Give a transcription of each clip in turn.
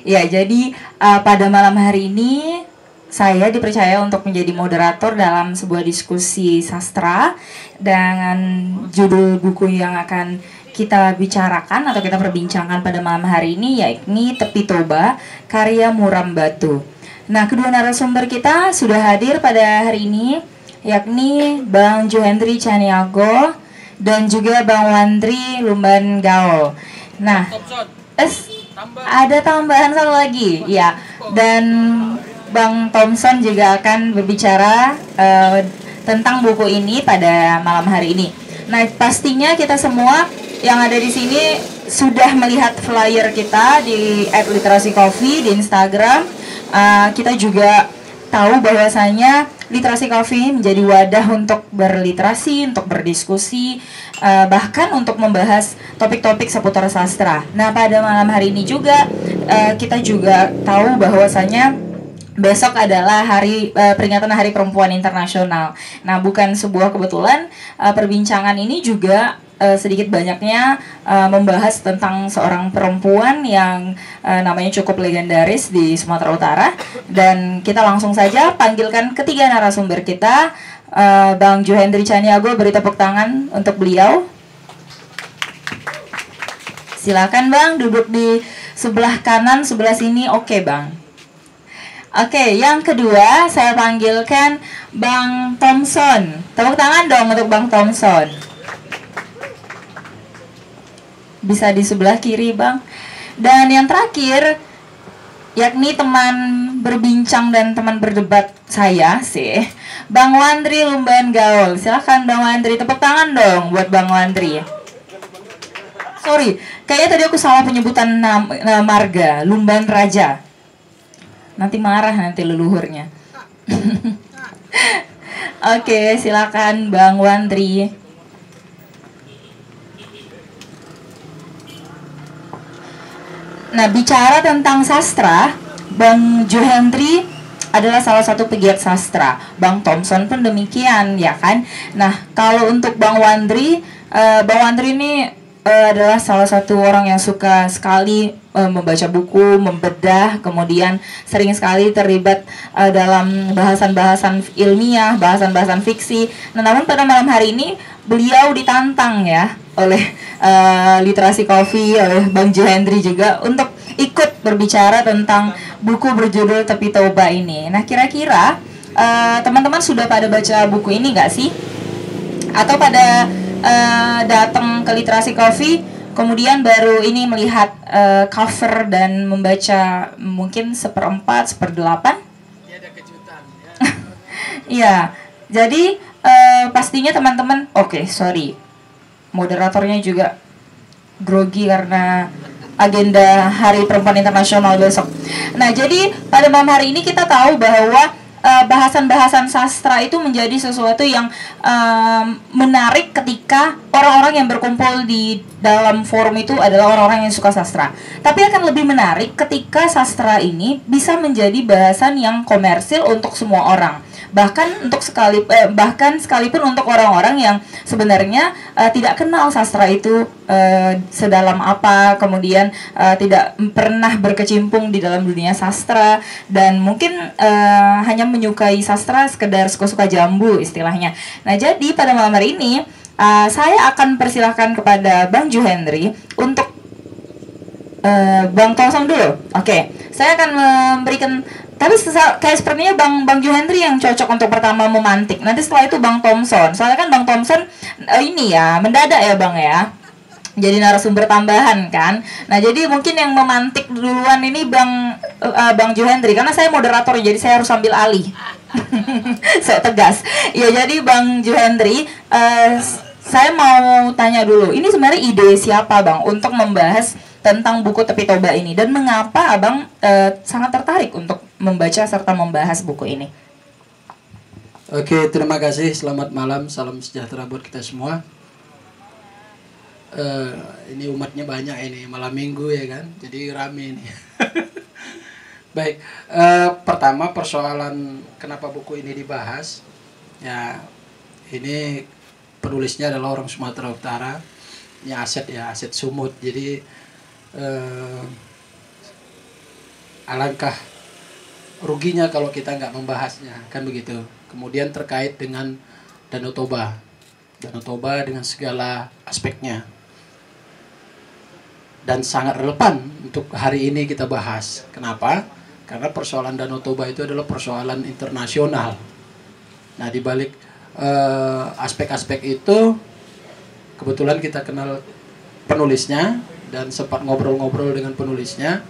Ya, jadi pada malam hari ini saya dipercaya untuk menjadi moderator dalam sebuah diskusi sastra dengan judul buku yang akan kita bicarakan atau kita perbincangkan pada malam hari ini, yakni Tepi Toba karya Muram Batu. Nah, kedua narasumber kita sudah hadir pada hari ini, yakni Bang Juhendri Caniago dan juga Bang Wandri Lumban Gaul. Nah, ada tambahan satu lagi, ya. Dan Bang Thompson juga akan berbicara tentang buku ini pada malam hari ini. Nah, pastinya kita semua yang ada di sini sudah melihat flyer kita di @literasi_coffee di Instagram. Kita juga tahu bahwasanya Literasi Coffee menjadi wadah untuk berliterasi, untuk berdiskusi, bahkan untuk membahas topik-topik seputar sastra. Nah, pada malam hari ini juga kita juga tahu bahwasanya besok adalah peringatan Hari Perempuan Internasional. Nah, bukan sebuah kebetulan perbincangan ini juga sedikit banyaknya membahas tentang seorang perempuan yang namanya cukup legendaris di Sumatera Utara. Dan kita langsung saja panggilkan ketiga narasumber kita. Bang Juhendri Caniago, beri tepuk tangan untuk beliau. Silakan Bang, duduk di sebelah kanan, sebelah sini. Oke Bang. Oke, yang kedua saya panggilkan Bang Thompson. Tepuk tangan dong untuk Bang Thompson. Bisa di sebelah kiri Bang. Dan yang terakhir, yakni teman berbincang dan teman berdebat saya sih, Bang Wandri Lumban Gaul. Silahkan Bang Wandri, tepuk tangan dong buat Bang Wandri. Sorry, kayaknya tadi aku salah penyebutan marga, Lumban Raja. Nanti marah nanti leluhurnya. Oke, silakan Bang Wandri. Nah, bicara tentang sastra, Bang Juhendri adalah salah satu pegiat sastra. Bang Thompson pun demikian, ya kan? Nah, kalau untuk Bang Wandri ini adalah salah satu orang yang suka sekali membaca buku, membedah, kemudian sering sekali terlibat dalam bahasan-bahasan ilmiah, bahasan-bahasan fiksi. Nah, namun pada malam hari ini beliau ditantang ya oleh Literasi Coffee, oleh Bang Juhendri juga untuk ikut berbicara tentang buku berjudul Tepi Toba ini. Nah, kira-kira teman-teman sudah pada baca buku ini nggak sih? Atau pada datang ke Literasi Coffee kemudian baru ini melihat cover dan membaca mungkin 1/4, 1/8? Ya, ada kejutan ya. Iya, jadi pastinya teman-teman, sorry, moderatornya juga grogi karena agenda Hari Perempuan Internasional besok. Nah, jadi pada malam hari ini kita tahu bahwa bahasan-bahasan sastra itu menjadi sesuatu yang menarik ketika orang-orang yang berkumpul di dalam forum itu adalah orang-orang yang suka sastra. Tapi akan lebih menarik ketika sastra ini bisa menjadi bahasan yang komersil untuk semua orang. Bahkan sekalipun untuk orang-orang yang sebenarnya tidak kenal sastra itu sedalam apa, kemudian tidak pernah berkecimpung di dalam dunia sastra dan mungkin hanya menyukai sastra sekedar suka-suka jambu istilahnya. Nah, jadi pada malam hari ini saya akan persilahkan kepada Bang Juhendri untuk Bang Thompson dulu. Oke, saya akan memberikan. Tapi kayak sepertinya Bang Juhendri yang cocok untuk pertama memantik. Nanti setelah itu Bang Thompson. Soalnya kan Bang Thompson ini ya mendadak ya Bang ya. Jadi narasumber tambahan kan. Nah, jadi mungkin yang memantik duluan ini Bang Juhendri karena saya moderator jadi saya harus ambil alih. So tegas. Ya, jadi Bang Juhendri, saya mau tanya dulu. Ini sebenarnya ide siapa Bang untuk membahas tentang buku Tepi Toba ini dan mengapa Abang sangat tertarik untuk membaca serta membahas buku ini? Oke, terima kasih. Selamat malam, salam sejahtera buat kita semua. Ini umatnya banyak ini, malam minggu ya kan, jadi rame ini. Baik, pertama persoalan kenapa buku ini dibahas. Ya, ini penulisnya adalah orang Sumatera Utara, ya Aset Sumut. Jadi alangkah ruginya kalau kita nggak membahasnya, kan begitu. Kemudian terkait dengan Danau Toba. Danau Toba dengan segala aspeknya. Dan sangat relevan untuk hari ini kita bahas. Kenapa? Karena persoalan Danau Toba itu adalah persoalan internasional. Nah, di balik aspek-aspek itu, kebetulan kita kenal penulisnya dan sempat ngobrol-ngobrol dengan penulisnya.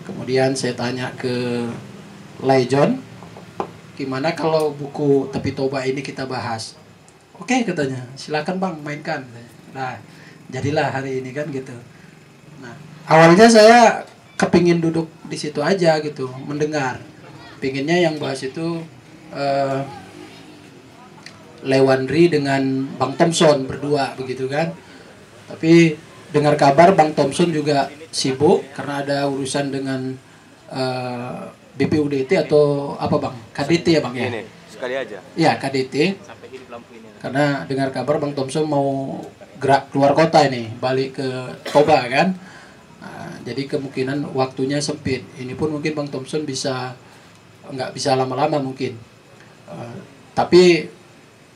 Kemudian saya tanya ke Laijon, gimana kalau buku Tepi Toba ini kita bahas? Oke, katanya, silakan Bang, mainkan. Nah, jadilah hari ini kan gitu. Nah, awalnya saya kepingin duduk di situ aja gitu, mendengar. Pinginnya yang bahas itu Lewandri dengan Bang Thompson berdua begitu kan. Tapi dengar kabar Bang Thompson juga sibuk karena ada urusan dengan BPUDT atau apa Bang? KDT ya Bang ya? Ini, sekali aja. Ya, KDT. Karena dengar kabar Bang Thompson mau gerak keluar kota ini, balik ke Toba kan. Nah, jadi kemungkinan waktunya sempit. Ini pun mungkin Bang Thompson nggak bisa lama-lama mungkin. Tapi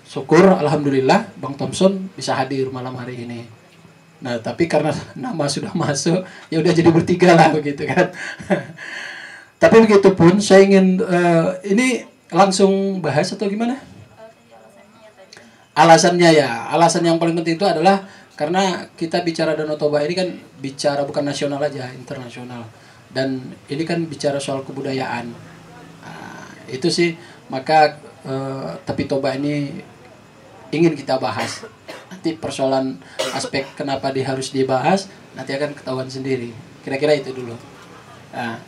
syukur alhamdulillah Bang Thompson bisa hadir malam hari ini. Nah, tapi karena nama sudah masuk, ya udah jadi bertiga lah begitu kan. Tapi begitupun saya ingin ini langsung bahas atau gimana? Alasannya ya, alasan yang paling penting itu adalah karena kita bicara Danau Toba ini kan bicara bukan nasional aja, internasional. Dan ini kan bicara soal kebudayaan. Nah, itu sih, maka Tepi Toba ini ingin kita bahas. Nanti persoalan aspek kenapa harus dibahas nanti akan ketahuan sendiri. Kira-kira itu dulu. Nah,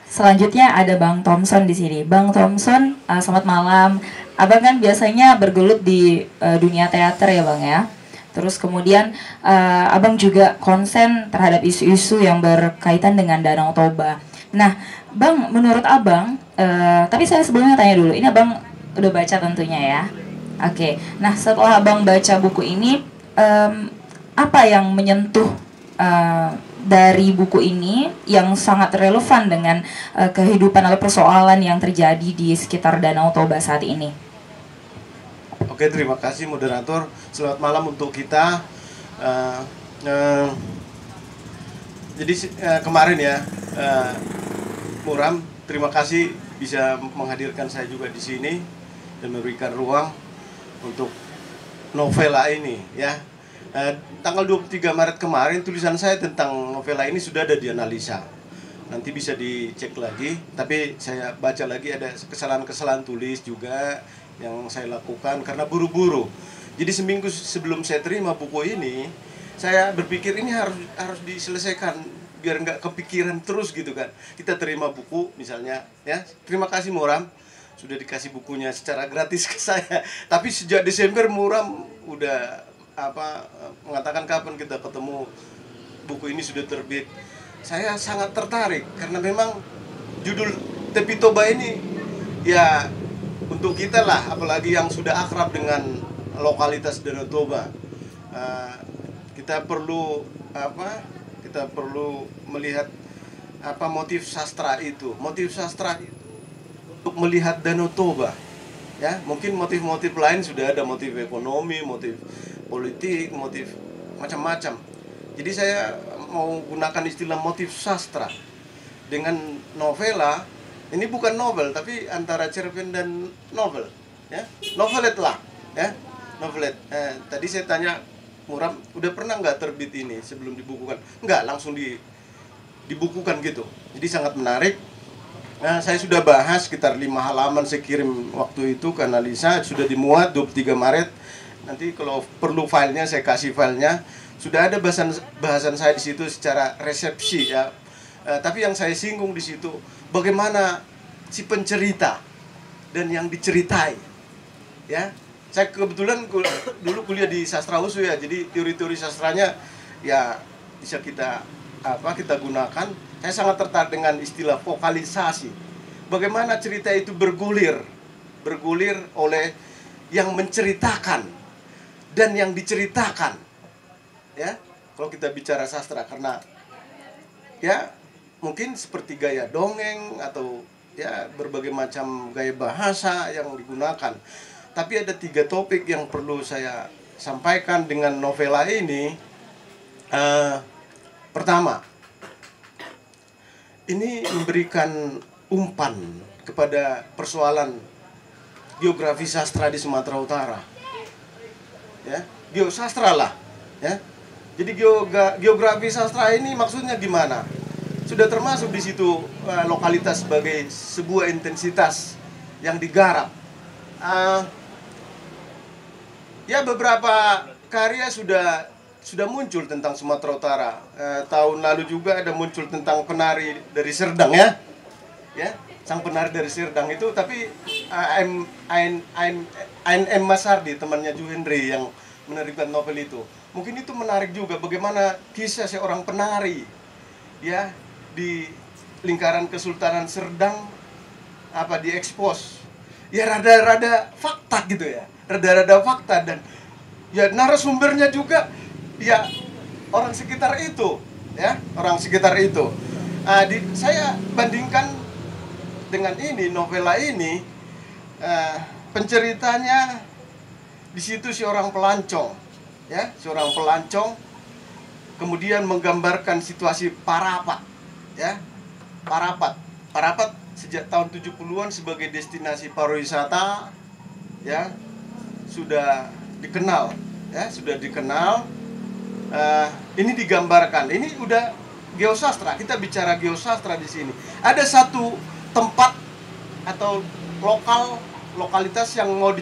selanjutnya ada Bang Thompson di sini. Bang Thompson, selamat malam. Abang kan biasanya bergelut di dunia teater ya Bang ya. Terus kemudian Abang juga konsen terhadap isu-isu yang berkaitan dengan Danau Toba. Nah, Bang, menurut Abang, tapi saya sebelumnya tanya dulu. Ini Abang udah baca tentunya ya. Oke. Nah, setelah Abang baca buku ini, apa yang menyentuh dari buku ini yang sangat relevan dengan kehidupan atau persoalan yang terjadi di sekitar Danau Toba saat ini? Oke, terima kasih moderator. Selamat malam untuk kita. Jadi kemarin ya, Muram, terima kasih bisa menghadirkan saya juga di sini dan memberikan ruang untuk novela ini ya. Tanggal 23 Maret kemarin tulisan saya tentang novela ini sudah ada dianalisa. Nanti bisa dicek lagi, tapi saya baca lagi ada kesalahan-kesalahan tulis juga yang saya lakukan karena buru-buru. Jadi seminggu sebelum saya terima buku ini, saya berpikir ini harus diselesaikan biar nggak kepikiran terus gitu kan. Kita terima buku misalnya ya. Terima kasih Muram sudah dikasih bukunya secara gratis ke saya. Tapi sejak Desember Muram udah mengatakan kapan kita ketemu, buku ini sudah terbit. Saya sangat tertarik karena memang judul Tepi Toba ini ya untuk kita lah, apalagi yang sudah akrab dengan lokalitas Danau Toba. Kita perlu melihat motif sastra itu. Motif sastra itu untuk melihat Danau Toba. Ya, mungkin motif-motif lain sudah ada, motif ekonomi, motif politik, motif macam-macam. Jadi saya mau gunakan istilah motif sastra dengan novela. Ini bukan novel, tapi antara cerpen dan novel, ya, novelet lah, ya, novelet. Tadi saya tanya Muram, udah pernah nggak terbit ini sebelum dibukukan? Nggak, langsung dibukukan gitu. Jadi sangat menarik. Nah, saya sudah bahas sekitar 5 halaman, saya kirim waktu itu ke analisa, sudah dimuat 23 Maret. Nanti kalau perlu filenya saya kasih filenya. Sudah ada bahasan saya di situ secara resepsi ya. Tapi yang saya singgung di situ bagaimana si pencerita dan yang diceritai. Ya. Saya kebetulan dulu kuliah di sastra USU ya. Jadi teori-teori sastranya ya bisa kita gunakan. Saya sangat tertarik dengan istilah vokalisasi. Bagaimana cerita itu bergulir oleh yang menceritakan dan yang diceritakan. Ya, kalau kita bicara sastra, karena ya mungkin seperti gaya dongeng atau ya berbagai macam gaya bahasa yang digunakan. Tapi ada 3 topik yang perlu saya sampaikan dengan novela ini. Pertama, ini memberikan umpan kepada persoalan geografi sastra di Sumatera Utara. Ya, geosastra lah, ya. Jadi geografi sastra ini maksudnya gimana? Sudah termasuk di situ lokalitas sebagai sebuah intensitas yang digarap. Ya, beberapa karya sudah muncul tentang Sumatera Utara. Tahun lalu juga ada muncul tentang penari dari Serdang, ya. Ya, sang penari dari Serdang itu, tapi A.N.M. Masardi, temannya Juhendri yang menerbitkan novel itu. Mungkin itu menarik juga bagaimana kisah seorang penari, ya, di lingkaran Kesultanan Serdang diekspos. Ya rada-rada fakta gitu ya. Rada-rada fakta, dan ya narasumbernya juga ya orang sekitar itu, ya, orang sekitar itu. Saya bandingkan dengan ini, novela ini, penceritanya di situ seorang pelancong, ya, seorang pelancong kemudian menggambarkan situasi Parapat, ya, Parapat sejak tahun 70-an sebagai destinasi pariwisata, ya, sudah dikenal, ya, sudah dikenal. Ini digambarkan, ini udah geosastra, kita bicara geosastra di sini. Ada satu tempat atau lokalitas yang mau